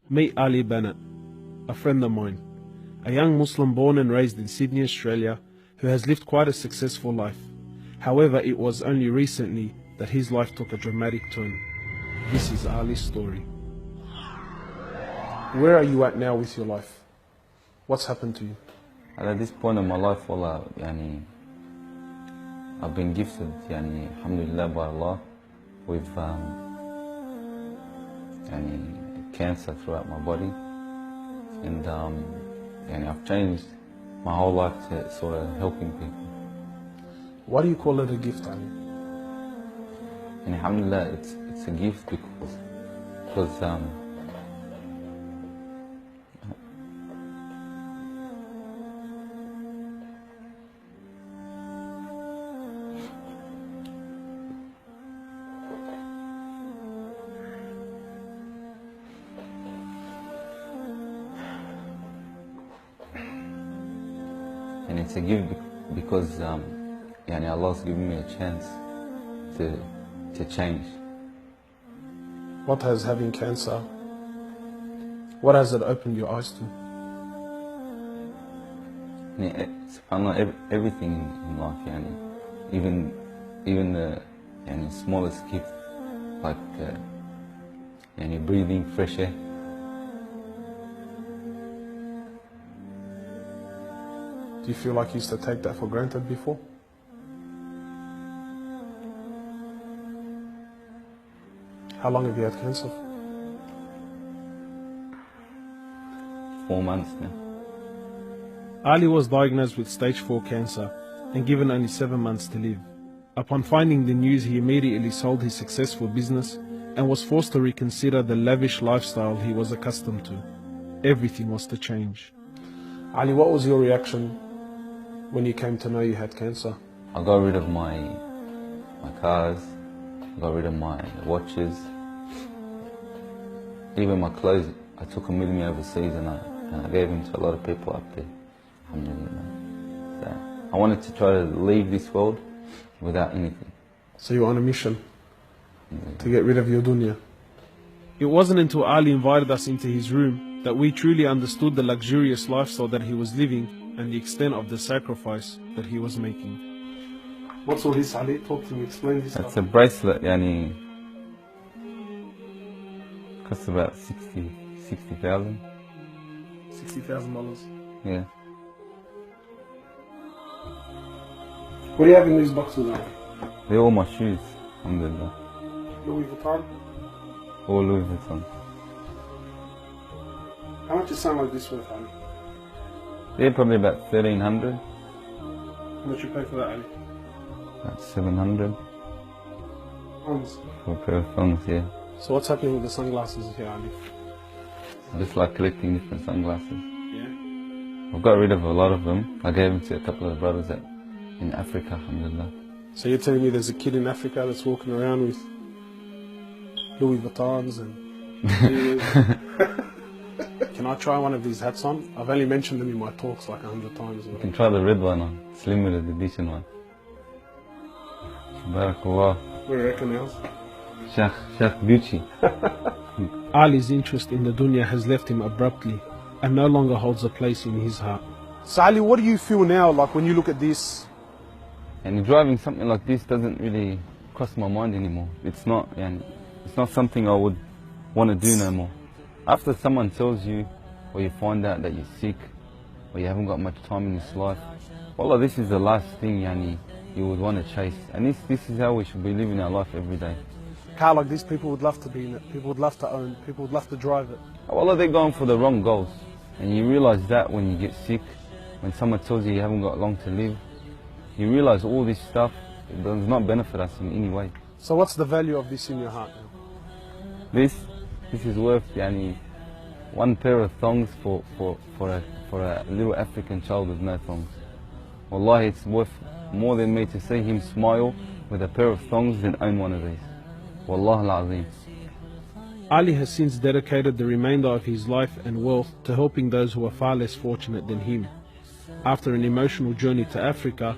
Meet Ali Banat, a friend of mine, a young Muslim born and raised in Sydney, Australia, who has lived quite a successful life. However, it was only recently that his life took a dramatic turn. This is Ali's story. Where are you at now with your life? What's happened to you? At this point in my life, wallah, I've been gifted, alhamdulillah, by Allah, with cancer throughout my body, and I've changed my whole life to sort of helping people. Why do you call it a gift, Ali? And alhamdulillah, it's a gift because and it's a gift because Allah's given me a chance to change. What has having cancer, what has it opened your eyes to? SubhanAllah, everything in life, even the smallest gift, like breathing fresh air. Do you feel like you used to take that for granted before? How long have you had cancer? 4 months now. Ali was diagnosed with stage 4 cancer and given only 7 months to live. Upon finding the news, he immediately sold his successful business and was forced to reconsider the lavish lifestyle he was accustomed to. Everything was to change. Ali, what was your reaction when you came to know you had cancer? I got rid of my cars, I got rid of my watches, even my clothes. I took them with me overseas and I gave them to a lot of people up there. So I wanted to try to leave this world without anything. So you were on a mission to get rid of your dunya. It wasn't until Ali invited us into his room that we truly understood the luxurious lifestyle that he was living and the extent of the sacrifice that he was making. What's all this, Ali? Talk to me, explain this. It's a bracelet, costs about $60,000. $60,000. Yeah. What do you have in these boxes now? They're all my shoes, alhamdulillah. Louis Vuitton? All Louis Vuitton. How much is something like this worth, Ali? They're probably about $1,300. How much you pay for that, Ali? About $700. Pounds. For a pair of thongs, yeah. So what's happening with the sunglasses here, Ali? I just like collecting different sunglasses. Yeah? I've got rid of a lot of them. I gave them to a couple of brothers in Africa, alhamdulillah. So you're telling me there's a kid in Africa that's walking around with Louis Vuittons and... Can I try one of these hats on? I've only mentioned them in my talks like 100 times. You can try the red one on. It's limited edition one. Barakallah. What do you reckon else? Sheikh Gucci. Ali's interest in the dunya has left him abruptly and no longer holds a place in his heart. So Ali, what do you feel now, like when you look at this? And driving something like this doesn't really cross my mind anymore. It's not something I would want to do no more. After someone tells you, or you find out that you're sick, or you haven't got much time in this life, wallah, this is the last thing you would want to chase. And this is how we should be living our life every day. A car like this, people would love to be in it, people would love to own it, people would love to drive it. Wallah, they're going for the wrong goals. And you realize that when you get sick, when someone tells you you haven't got long to live, you realize all this stuff does not benefit us in any way. So what's the value of this in your heart now? This is worth one pair of thongs for a little African child with no thongs. Wallahi, it's worth more than me to see him smile with a pair of thongs than own one of these. Wallah al-Azim. Ali has since dedicated the remainder of his life and wealth to helping those who are far less fortunate than him. After an emotional journey to Africa,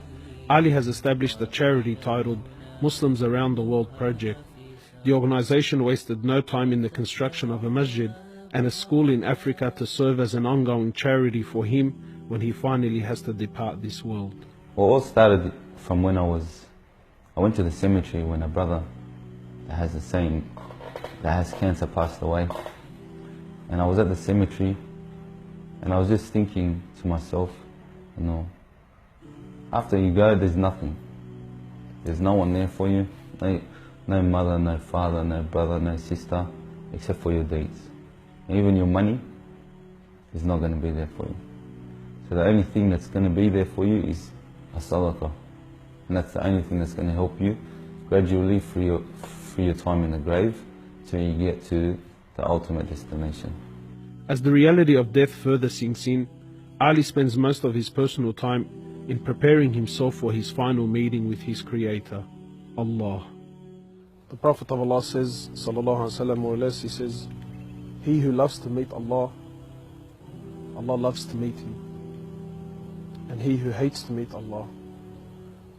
Ali has established a charity titled Muslims Around the World Project. The organization wasted no time in the construction of a masjid and a school in Africa to serve as an ongoing charity for him when he finally has to depart this world. Well, it all started from when I went to the cemetery when a brother that has cancer passed away. And I was at the cemetery and I was just thinking to myself, you know, after you go, there's nothing. There's no one there for you. No mother, no father, no brother, no sister, except for your deeds. And even your money is not going to be there for you. So the only thing that's going to be there for you is a sadaqah. And that's the only thing that's going to help you gradually through your time in the grave till you get to the ultimate destination. As the reality of death further sinks in, Ali spends most of his personal time in preparing himself for his final meeting with his Creator, Allah. The Prophet of Allah says, sallallahu alaihi wasallam, more or less, he says, he who loves to meet Allah, Allah loves to meet him. And he who hates to meet Allah,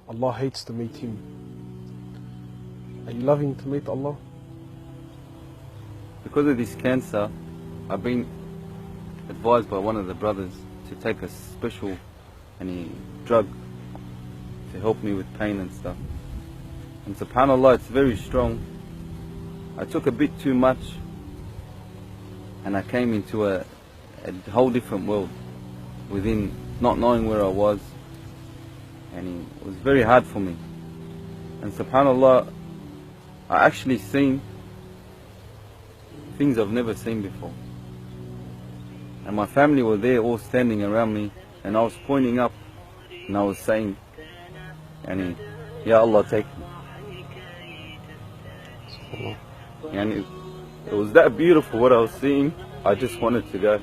Allah hates to meet him. Are you loving to meet Allah? Because of this cancer, I've been advised by one of the brothers to take a special drug to help me with pain and stuff. And subhanAllah, it's very strong. I took a bit too much and I came into a whole different world within not knowing where I was, and it was very hard for me. And subhanAllah, I actually seen things I've never seen before. And my family were there all standing around me, and I was pointing up and I was saying, Ya Allah, take me. And it was that beautiful what I was seeing, I just wanted to go.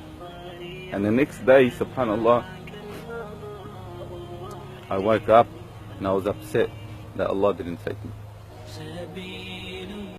And the next day, subhanAllah, I woke up and I was upset that Allah didn't take me.